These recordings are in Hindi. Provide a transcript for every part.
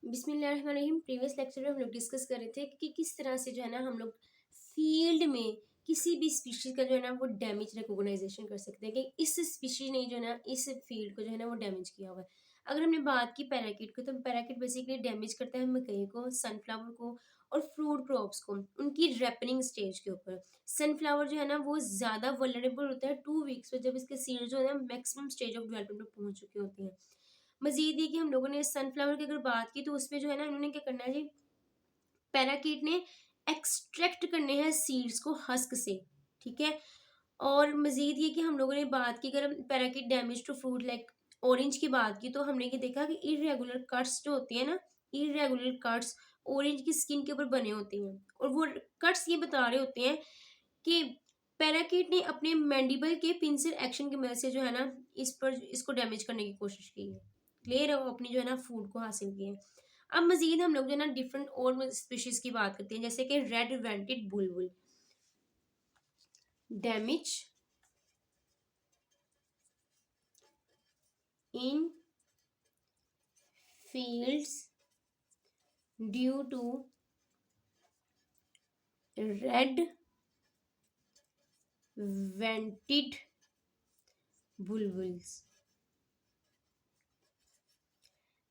बिस्मिल्लाहिर्रहमानिर्रहीम। प्रीवियस लेक्चर में हम लोग डिस्कस कर रहे थे कि किस तरह से जो है ना हम लोग फील्ड में किसी भी स्पीशीज का जो है ना वो डैमेज रिकॉग्नाइजेशन कर सकते हैं कि इस स्पीशीज ने जो है ना इस फील्ड को जो है ना वो डैमेज किया हुआ है। अगर हमने बात की पैराकीट को, तो पैराकीट बेसिकली डैमेज करता है मकई को, सनफ्लावर को और फ्रूट क्रॉप्स को उनकी रेपनिंग स्टेज के ऊपर। सनफ्लावर जो है ना वो ज़्यादा वल्नरेबल होता है 2 वीक्स में, जब इसके सीड्स जो है ना मैक्सिमम स्टेज ऑफ डेवलपमेंट में पहुंच चुके होते हैं। मजीद ये कि हम लोगों ने सनफ्लावर की अगर बात की तो उसमें जो है ना इन्होंने क्या करना है जी, पैराकीट ने एक्सट्रैक्ट करने हैं सीड्स को हस्क से, ठीक है। और मजीद ये कि हम लोगों ने बात की, अगर हम parakeet damage to fruit like orange की बात की, तो हमने ये देखा कि इरेगुलर कट्स जो होती है ना, इरेगुलर कट्स ऑरेंज की स्किन के ऊपर बने होते हैं, और वो कट्स ये बता रहे होते हैं कि पैराकीट ने अपने मैंडिबल के पिंसर एक्शन की मदद से जो है ना इसको डैमेज करने की कोशिश की है। क्लियर है, वो अपनी जो है ना फूड को हासिल किए हैं। अब मजीद हम लोग जो है ना डिफरेंट और स्पीशीज की बात करते हैं, जैसे कि red vented Bulbul damage in fields due to red vented bulbuls।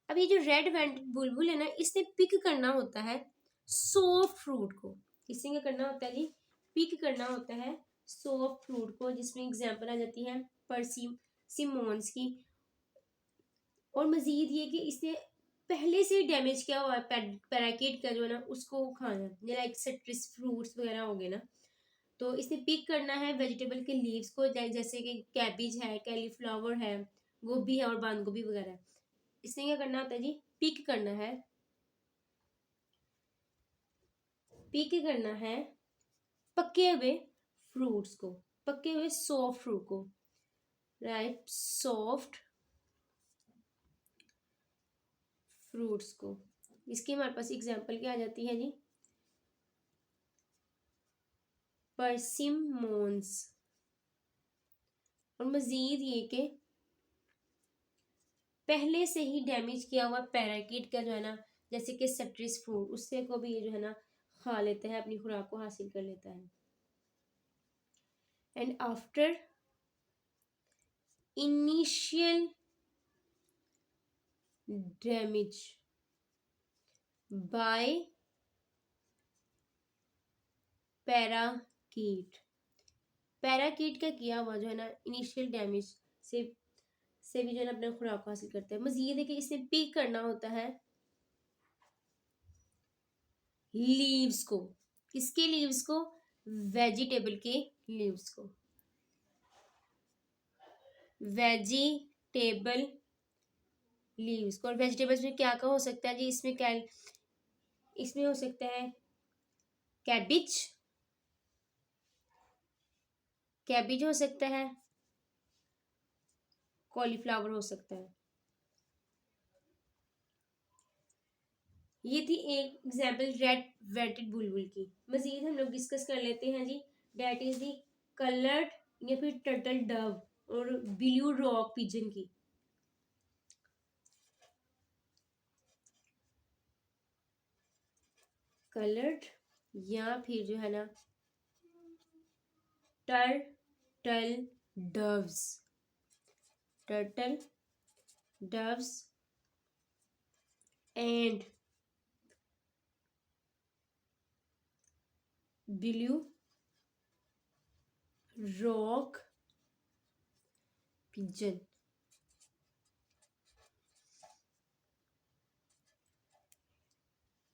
अब ये जो रेड वेंटेड बुलबुल है ना, इसने पिक करना होता है सॉफ्ट फ्रूट को। किसने क्या करना होता है जी, पिक करना होता है सॉफ्ट फ्रूट को, जिसमें एग्जांपल आ जाती है परसिमोन्स की। और मजीद ये कि इसने पहले से डैमेज किया हुआ है पैराकीट का जो है ना उसको खाना, लाइक सिट्रस फ्रूट्स वगैरह हो गए ना। तो इसने पिक करना है वेजिटेबल के लीव्स को, जैसे कि कैबिज है, कैलीफ्लावर है, गोभी है और बंद गोभी वगैरह है। इसने क्या करना होता है जी, पिक करना है पके हुए फ्रूट्स को, पके हुए सॉफ्ट फ्रूट को, राइट, सॉफ्ट फ्रूट्स को। इसकी हमारे पास एग्जांपल क्या आ जाती है जी, परसिमोन्स। और मजीद ये कि पहले से ही डैमेज किया हुआ पैराकीट का जो है ना, जैसे कि सिट्रस फ्रूट, उससे को भी ये जो है ना खा लेता है, अपनी खुराक को हासिल कर लेता है। And after initial damage bye parakeet, parakeet का किया हुआ जो है ना इनिशियल डैमेज से भी जो है ना अपना खुराक को हासिल करता है। मजीद है कि इसे पिक करना होता है लीव्स को। किसके लीव्स को, वेजिटेबल के लीव्स को, वेजिटेबल लीव्स को। और वेजिटेबल्स में क्या क्या हो सकता है जी, इसमें हो सकता है कैबिज, कैबिज हो सकता है, कॉलीफ्लावर हो सकता है। ये थी एक एग्जाम्पल रेड वेंटेड बुलबुल की। मजीद हम लोग डिस्कस कर लेते हैं जी, डेट इज दी कलर्ड या फिर टर्टल डव और ब्लू रॉक पिजन की। कलर्ड या फिर जो है ना turtle doves, turtle doves and blue rock pigeon.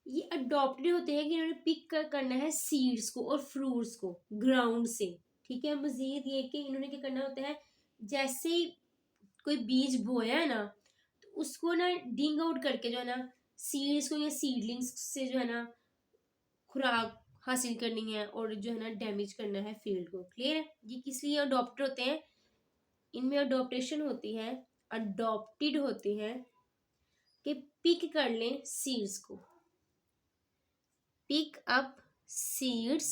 ये अडॉप्टेड होते हैं कि इन्होंने पिक करना है सीड्स को और फ्रूट्स को ग्राउंड से, ठीक है। मजीद ये कि इन्होंने क्या करना होता है, जैसे ही कोई बीज बोया है ना, तो उसको ना डिंग आउट करके जो है ना सीड्स को या सीडलिंग्स से जो है ना खुराक हासिल करनी है और जो है ना डैमेज करना है फील्ड को। क्लियर है, ये किस लिए अडॉप्टेड होते हैं, इनमें अडॉप्टेशन होती है, अडॉप्टेड होते हैं कि पिक कर लें सीड्स को, पिक अप सीड्स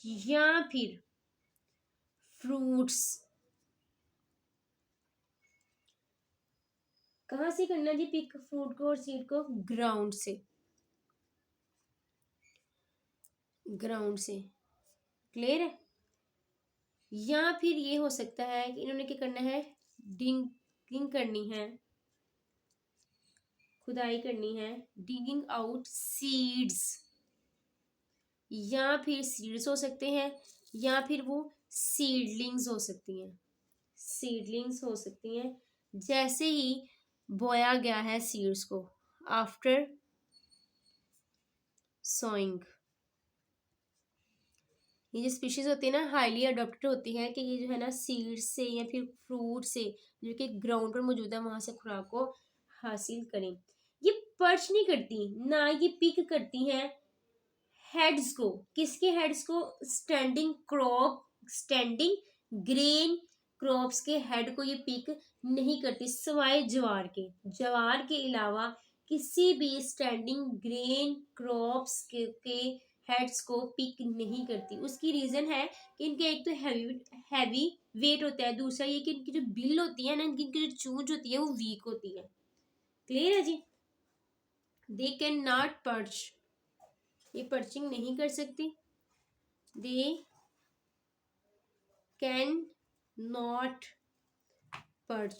या फिर फ्रूट्स कहाँ से करना जी पिक फ्रूट को और सीड को? ग्राउंड से, ग्राउंड से। क्लियर है? या फिर ये हो सकता है कि इन्होंने क्या करना है, डिगिंग करनी है, खुदाई करनी है, डिगिंग आउट सीड्स, या फिर सीड्स हो सकते हैं, या फिर वो सीडलिंग्स हो सकती हैं, सीडलिंग्स हो सकती हैं। जैसे ही बोया गया है सीड्स को, आफ्टर सोइंग, ये जो स्पीशीज होती है ना हाईली अडोप्टेड होती है कि ये जो है ना सीड से या फिर फ्रूट से जो कि ग्राउंड पर मौजूद है वहां से खुराक को हासिल करें। ये पर्च नहीं करती, ना ये पिक करती हैं हेड्स को। किसके हेड्स को? Standing crop, standing grain crops के हेड को ये पिक नहीं करती, सिवाय ज्वार के। ज्वार के अलावा किसी भी स्टैंडिंग ग्रेन क्रॉप्स के हेड्स को पिक नहीं करती। उसकी रीजन है कि इनके एक तो हैवी वेट होता है, दूसरा ये कि इनकी जो बिल होती है ना, इनकी जो चूंच होती है वो वीक होती है। क्लियर है जी? दे कैन नॉट पर्च, ये पर्चिंग नहीं कर सकती। दे कैन नॉट पर्च,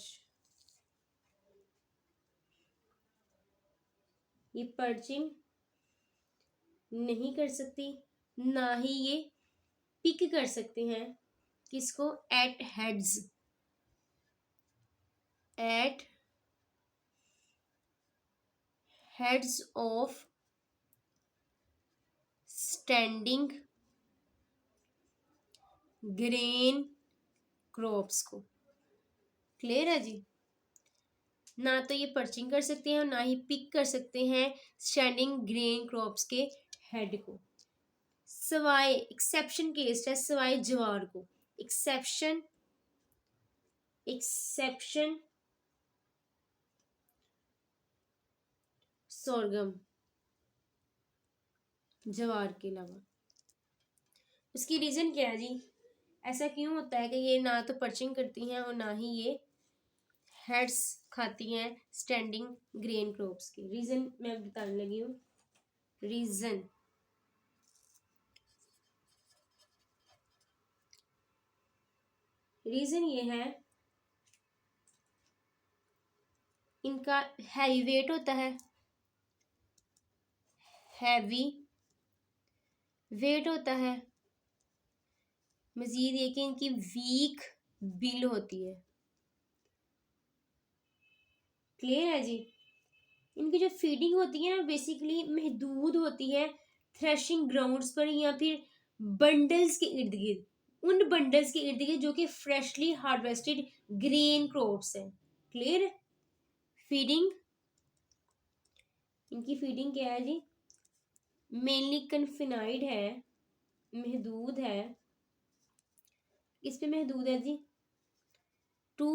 ये पर्चिंग नहीं कर सकती, ना ही ये पिक कर सकते हैं। किसको? Ate heads, ate heads of standing grain crops को। क्लियर है जी? ना तो ये पर्चिंग कर सकते हैं और ना ही पिक कर सकते हैं स्टैंडिंग ग्रेन क्रॉप्स के हेड को, सवाए एक्सेप्शन केस है, सवाए ज्वार को। एक्सेप्शन, एक्सेप्शन सोरगम, ज्वार के अलावा। उसकी रीजन क्या है जी? ऐसा क्यों होता है कि ये ना तो पर्चिंग करती हैं और ना ही ये हेड्स खाती हैं स्टैंडिंग ग्रेन क्रॉप्स की? रीजन मैं बताने लगी हूँ। रीजन, रीजन ये है इनका हैवी वेट होता है, हैवी वेट होता है। मजीद ये कि इनकी वीक बिल होती है। क्लियर है जी? इनकी जो फीडिंग होती है ना बेसिकली महदूद होती है थ्रेशिंग ग्राउंड्स पर या फिर बंडल्स के इर्द गिर्द, उन बंडल्स के इर्द गिर्द जो कि फ्रेशली हार्वेस्टेड ग्रेन क्रॉप्स हैं। क्लियर? फीडिंग, इनकी फीडिंग क्या है जी? मेनली कन्फिनाइड है, महदूद है। किस पे महदूद है जी? टू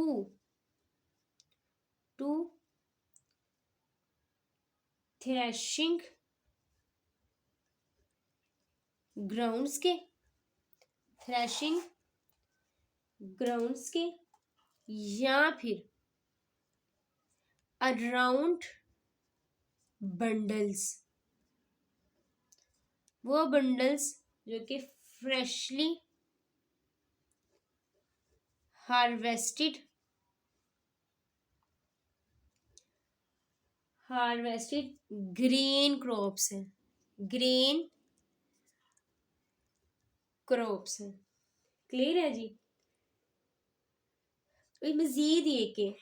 टू थ्रेशिंग ग्राउंड्स के, थ्रेशिंग ग्राउंड्स के, या फिर अराउंड बंडल्स, वो बंडल्स जो कि freshly harvested, harvested grain crops हैं, ग्रेन क्रॉप्स हैं। क्लियर है जी? मजीद ये कि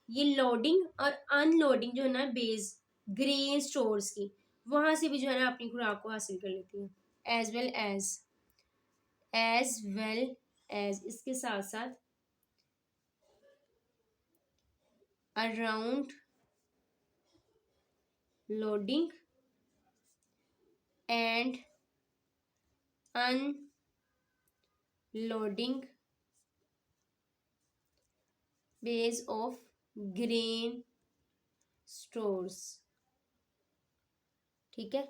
ये लोडिंग और अनलोडिंग जो है ना बेस ग्रेन स्टोर्स की, वहां से भी जो है ना अपनी खुराक को हासिल कर लेती है। एज वेल एज इसके साथ साथ around loading and unloading base of grain stores. ठीक है?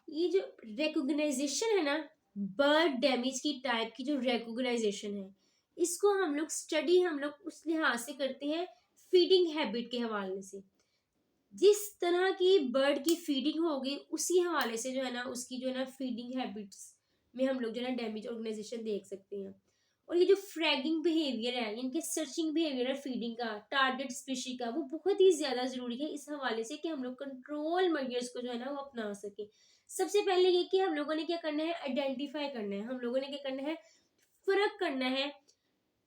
ये जो रिकॉग्नाइजेशन है ना, बर्ड डैमेज की टाइप की जो रिकॉग्नाइजेशन है, इसको हम लोग स्टडी हम लोग उस लिहाज से करते हैं फीडिंग हैबिट के हवाले से। जिस तरह की बर्ड की फीडिंग होगी उसी हवाले से जो है ना उसकी जो है ना फीडिंग हैबिट्स में हम लोग जो है ना डैमेज ऑर्गेनाइजेशन देख सकते हैं। और ये जो फ्रैगिंग बिहेवियर है, इनके सर्चिंग बिहेवियर है फीडिंग का, टारगेट स्पीशी का, वो बहुत ही ज्यादा जरूरी है इस हवाले से कि हम लोग कंट्रोल मेजर्स को जो है ना वो अपना सके। सबसे पहले ये कि हम लोगों ने क्या करना है, आइडेंटिफाई करना है, हम लोगों ने क्या करना है, फर्क करना है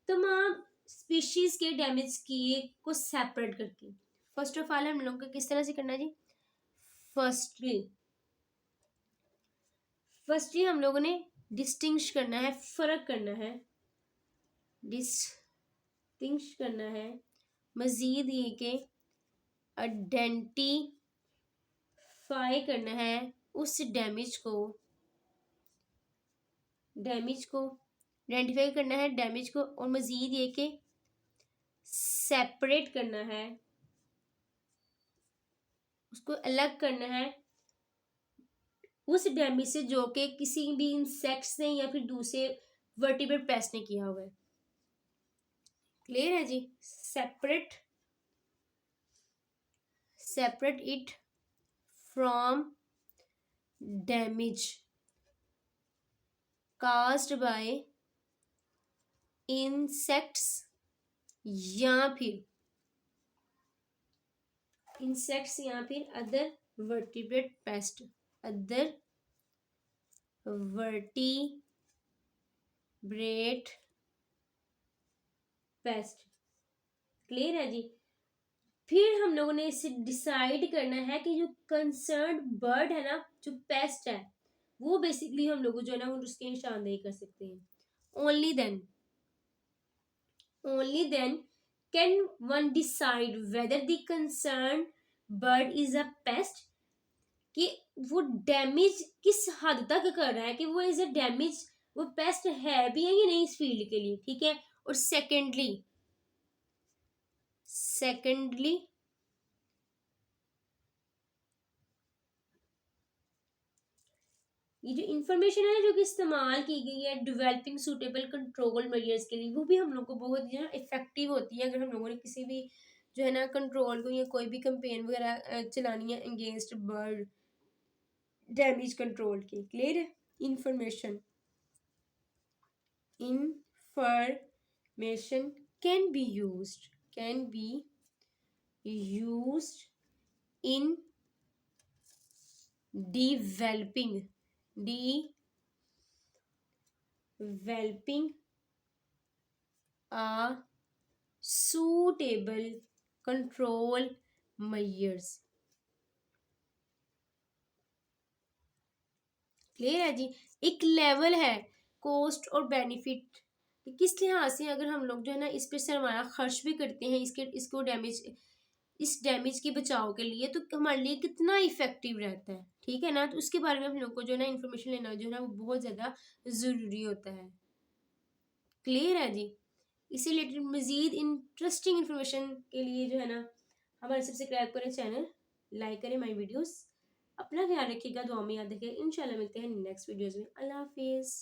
तमाम स्पीशीज के डैमेज किए को सेपरेट करके। फर्स्ट ऑफ ऑल हम लोगों को किस तरह से करना है जी, फर्स्टली हम लोगों ने डिस्टिंग्विश करना है, फर्क करना है, डिस्टिंग्विश करना है, मजीद ये कि आइडेंटिफाई करना है उस डैमेज को आइडेंटिफाई करना है डैमेज को, और मजीद ये कि सेपरेट करना है, उसको अलग करना है उस डैमेज से जो कि किसी भी इंसेक्ट्स ने या फिर दूसरे वर्टिब्रेट पेस्ट ने किया हुआ है। क्लियर है जी। Separate it from damage caused by insects या फिर अदर वर्टिब्रेट पेस्ट, क्लियर है जी। फिर हम लोगों ने इसे डिसाइड करना है कि जो कंसर्न बर्ड है ना, जो पेस्ट है, वो बेसिकली हम लोग जो है ना वो उसकी निशानदेही कर सकते हैं। Only then can one decide whether the concern bird is a pest, कि वो डैमेज किस हद तक कर रहा है, कि वो इज अ डैमेज, वो पेस्ट है भी है या नहीं इस फील्ड के लिए। ठीक है। और सेकेंडली ये जो इंफॉर्मेशन है जो कि इस्तेमाल की गई है डेवलपिंग सूटेबल कंट्रोल मेजर्स के लिए, वो भी हम लोग को बहुत ही इफेक्टिव होती है अगर हम लोगों ने किसी भी जो है ना कंट्रोल को या कोई भी कंपेन वगैरह चलानी है अगेंस्ट बर्ड डैमेज कंट्रोल की। क्लियर है। Information can be used in developing a suitable control measures। Clear है जी। एक लेवल है कॉस्ट और बेनिफिट, किस लिहाज से अगर हम लोग जो है ना इस पे सरमाया खर्च भी करते हैं इस डैमेज के बचाव के लिए, तो हमारे लिए कितना इफेक्टिव रहता है। ठीक है ना। तो उसके बारे में हम लोग को जो है ना इन्फॉर्मेशन लेना जो है ना वो बहुत ज़्यादा ज़रूरी होता है। क्लियर है जी। इसी रिलेटेड मज़ीद इंटरेस्टिंग इन्फॉर्मेशन के लिए जो है ना हमारे सब्सक्राइब करें चैनल, लाइक करें माई वीडियोस। अपना ख्याल रखिएगा, दुआ में याद रखिएगा। इंशाल्लाह मिलते हैं नेक्स्ट वीडियोस में। अल्लाह हाफिज़।